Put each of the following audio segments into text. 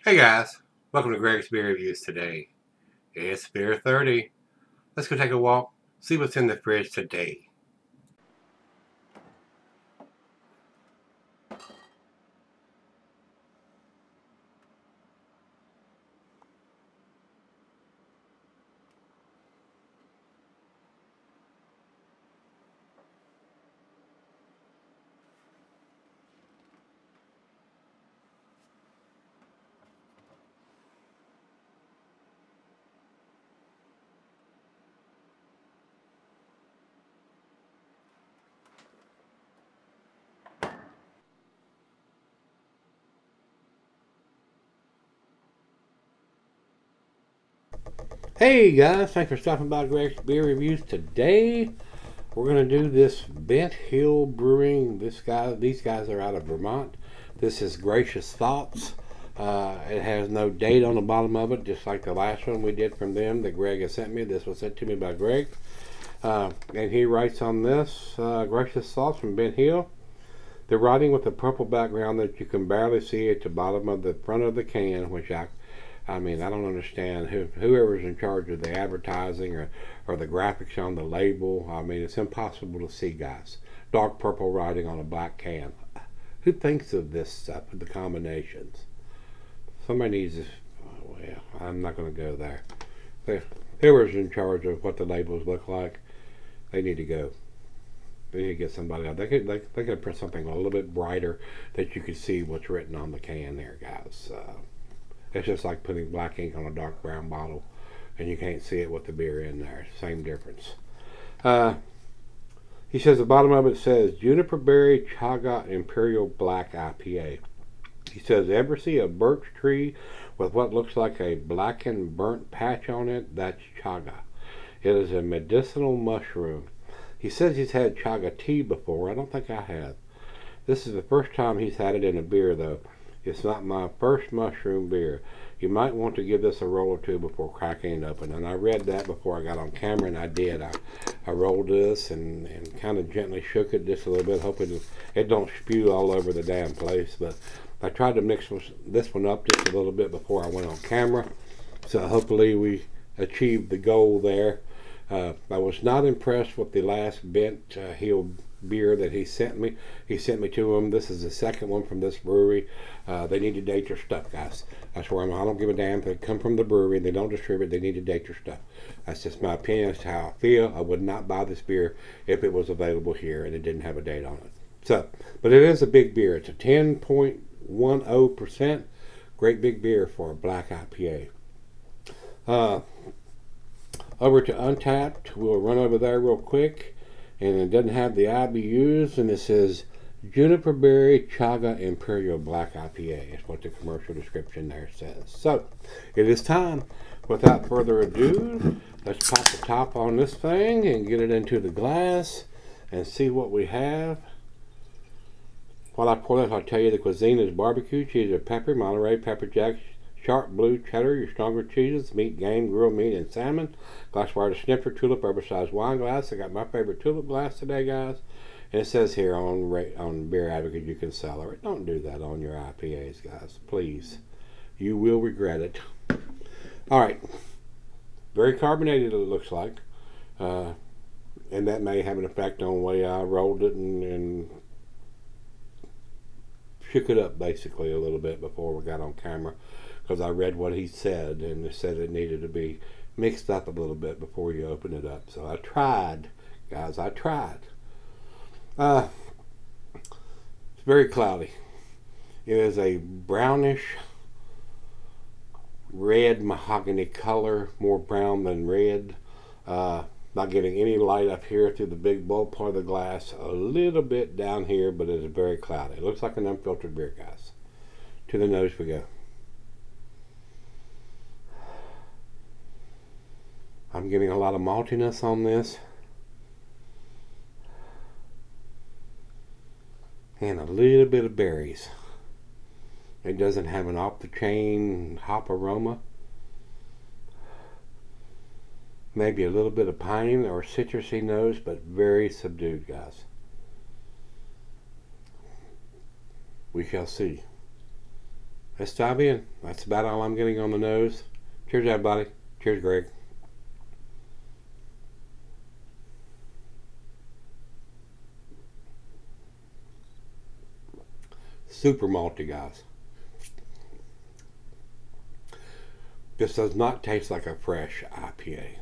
Hey guys, welcome to Gregsbeerreviews today. It's Beer 30. Let's go take a walk, see what's in the fridge today. Hey guys, thanks for stopping by Gregsbeerreviews today. We're gonna do this Bent Hill Brewing. These guys are out of Vermont. This is Gracious Thoughts. It has no date on the bottom of it, just like the last one we did from them that Greg has sent me. This was sent to me by Greg. And he writes on this, Gracious Thoughts from Bent Hill. They're writing with a purple background that you can barely see at the bottom of the front of the can, which I mean, I don't understand whoever's in charge of the advertising or the graphics on the label. I mean, it's impossible to see, guys. Dark purple writing on a black can. Who thinks of this stuff, the combinations? Somebody needs to, well, I'm not going to go there. Whoever's in charge of what the labels look like, they need to go. They need to get somebody out. They could print something a little bit brighter that you could see what's written on the can there, guys. It's just like putting black ink on a dark brown bottle and you can't see it with the beer in there. Same difference. He says the bottom of it says Juniper Berry Chaga Imperial Black IPA. He says, ever see a birch tree with what looks like a blackened burnt patch on it? That's chaga. It is a medicinal mushroom. He says he's had chaga tea before. I don't think I have. This is the first time he's had it in a beer, though. It's not my first mushroom beer. You might want to give this a roll or two before cracking it open. And I read that before I got on camera, and I did. I rolled this and kind of gently shook it just a little bit, hoping it don't spew all over the damn place. But I tried to mix this one up just a little bit before I went on camera. So hopefully we achieved the goal there. I was not impressed with the last Bent Hill beer that he sent me. He sent me to them. This is the second one from this brewery. They need to date their stuff, guys. That's where I don't give a damn if they come from the brewery and they don't distribute. They need to date their stuff. That's just my opinion as to how I feel. I would not buy this beer if it was available here and it didn't have a date on it. So, but it is a big beer. It's a 10.10%. Great big beer for a black IPA. Over to Untapped. We'll run over there real quick. And it doesn't have the IBUs, and it says Juniper Berry Chaga Imperial Black IPA is what the commercial description there says. So, it is time. Without further ado, let's pop the top on this thing and get it into the glass and see what we have. While I pour this, I'll tell you the cuisine is barbecue, cheese or pepper, Monterey, pepper jack, sharp blue cheddar, your stronger cheeses, meat, game, grilled meat, and salmon. Glassware to snifter, tulip, oversized wine glass. I got my favorite tulip glass today, guys. And it says here on Beer Advocate you can celebrate. Don't do that on your IPAs, guys. Please. You will regret it. All right. Very carbonated, it looks like. And that may have an effect on the way I rolled it and shook it up basically a little bit before we got on camera. Because I read what he said, and it said it needed to be mixed up a little bit before you open it up. So I tried, guys, I tried. It's very cloudy. It is a brownish red mahogany color, more brown than red. Not getting any light up here through the big bulb part of the glass. A little bit down here, but it is very cloudy. It looks like an unfiltered beer, guys. To the nose we go. I'm getting a lot of maltiness on this. And a little bit of berries. It doesn't have an off-the-chain hop aroma. Maybe a little bit of pine or citrusy nose, but very subdued, guys. We shall see. let's dive in. That's about all I'm getting on the nose. Cheers, everybody. Cheers, Greg. Super malty, guys. This does not taste like a fresh IPA.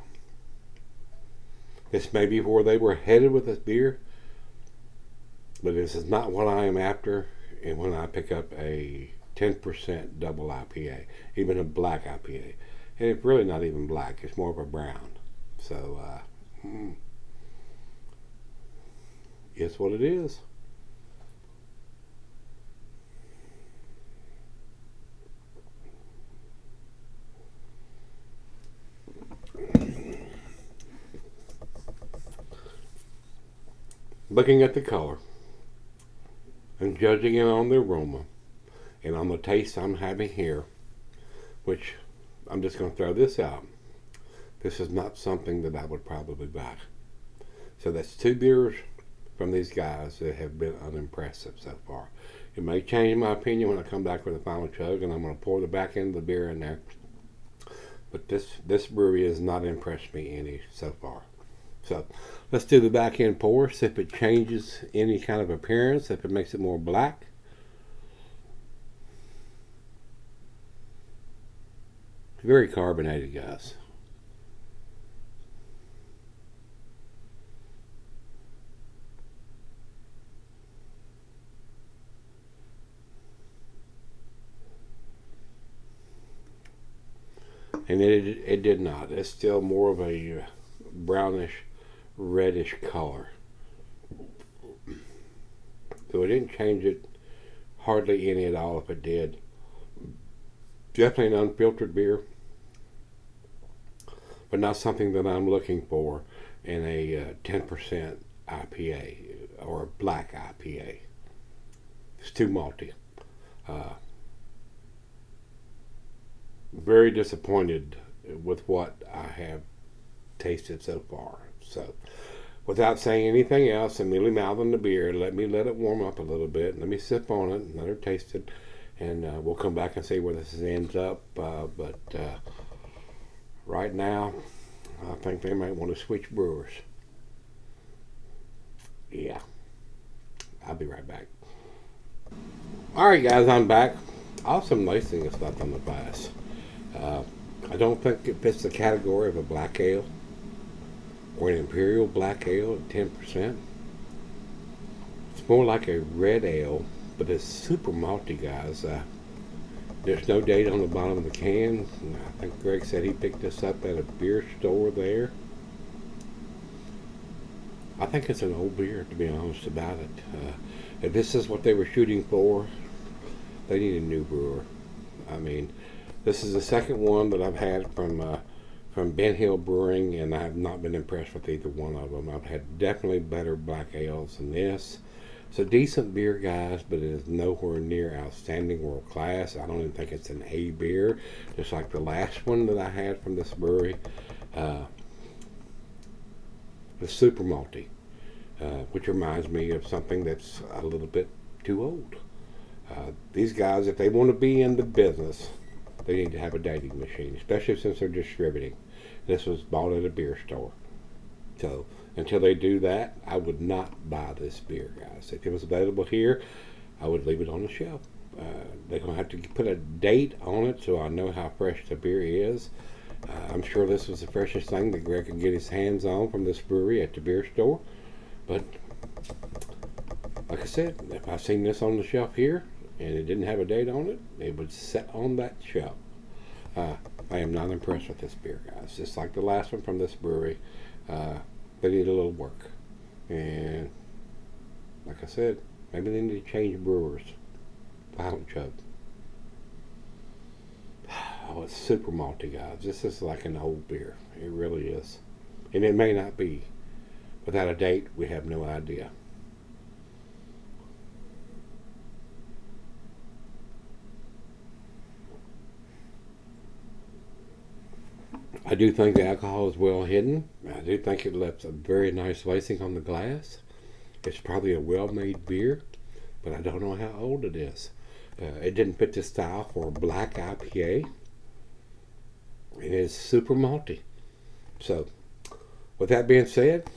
This may be where they were headed with this beer, but this is not what I am after. And when I pick up a 10% double IPA, even a black IPA, and it's really not even black, it's more of a brown. So, it's what it is. Looking at the color and judging it on the aroma and on the taste I'm having here, which I'm just going to throw this out. This is not something that I would probably buy. So that's two beers from these guys that have been unimpressive so far. It may change my opinion when I come back with the final chug, and I'm going to pour the back end of the beer in there. But this brewery has not impressed me any so far. So let's do the back end pour, see if it changes any kind of appearance, if it makes it more black. It's very carbonated, guys. And it did not. It's still more of a brownish, reddish color. So it didn't change it hardly any at all if it did. Definitely an unfiltered beer, but not something that I'm looking for in a 10% IPA or a black IPA. It's too malty. Very disappointed with what I have tasted so far. So without saying anything else and merely mouthing the beer, let it warm up a little bit. Let me sip on it and let her taste it, and we'll come back and see where this ends up. But right now, I think they might want to switch brewers. Yeah, I'll be right back. Alright guys, I'm back. Awesome lacing and stuff on the glass. I don't think it fits the category of a black ale or an Imperial black ale at 10%. It's more like a red ale, but it's super malty, guys. There's no date on the bottom of the can. I think Greg said he picked this up at a beer store there. I think it's an old beer, to be honest about it. If this is what they were shooting for, they need a new brewer. I mean, this is the second one that I've had from Ben Hill Brewing, and I have not been impressed with either one of them. I've had definitely better black ales than this. It's a decent beer, guys, but it is nowhere near outstanding world class. I don't even think it's an A beer, just like the last one that I had from this brewery. It's super malty, which reminds me of something that's a little bit too old. These guys, if they want to be in the business, they need to have a dating machine, especially since they're distributing. This was bought at a beer store. So until they do that, I would not buy this beer, guys. If it was available here, I would leave it on the shelf. They're going to have to put a date on it so I know how fresh the beer is. I'm sure this was the freshest thing that Greg could get his hands on from this brewery at the beer store. But like I said, if I seen this on the shelf here and it didn't have a date on it, it would sit on that shelf. I am not impressed with this beer, guys. Just like the last one from this brewery, they need a little work. And like I said, maybe they need to change brewers. Final chug. Oh, it's super malty, guys. This is like an old beer. It really is. And it may not be. Without a date, we have no idea. I do think the alcohol is well hidden. I do think it left a very nice lacing on the glass. It's probably a well-made beer, but I don't know how old it is. It didn't fit the style for a black IPA. It is super malty. So, with that being said,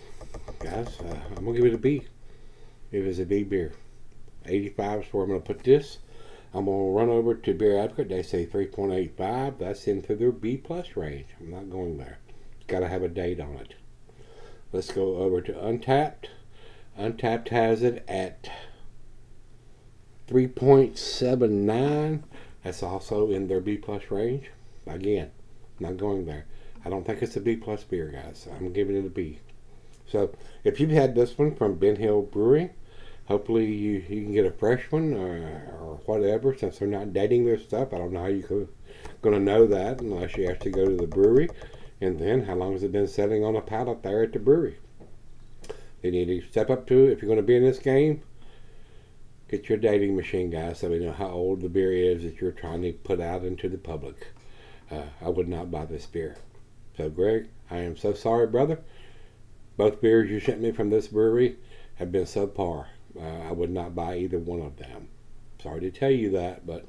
guys, I'm going to give it a B. It is a B beer. 85 is where I'm going to put this. I'm going to run over to Beer Advocate. They say 3.85. That's into their B plus range. I'm not going there. It's got to have a date on it. Let's go over to Untappd. Untappd has it at 3.79. That's also in their B plus range. Again, not going there. I don't think it's a B plus beer, guys. I'm giving it a B. So, if you've had this one from Ben Hill Brewery, hopefully you can get a fresh one or whatever, since they're not dating their stuff. I don't know how you're going to know that unless you actually go to the brewery. And then, how long has it been sitting on a pallet there at the brewery? You need to step up to it. If you're going to be in this game, get your dating machine, guys, so we know how old the beer is that you're trying to put out into the public. I would not buy this beer. So, Greg, I am so sorry, brother. Both beers you sent me from this brewery have been subpar. I would not buy either one of them. Sorry to tell you that, but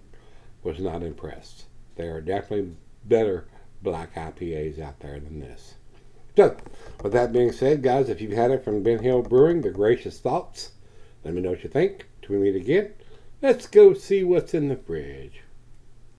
was not impressed. There are definitely better black IPAs out there than this. So, with that being said, guys, if you've had it from Ben Hill Brewing, the gracious thoughts, let me know what you think. Till we meet again, let's go see what's in the fridge.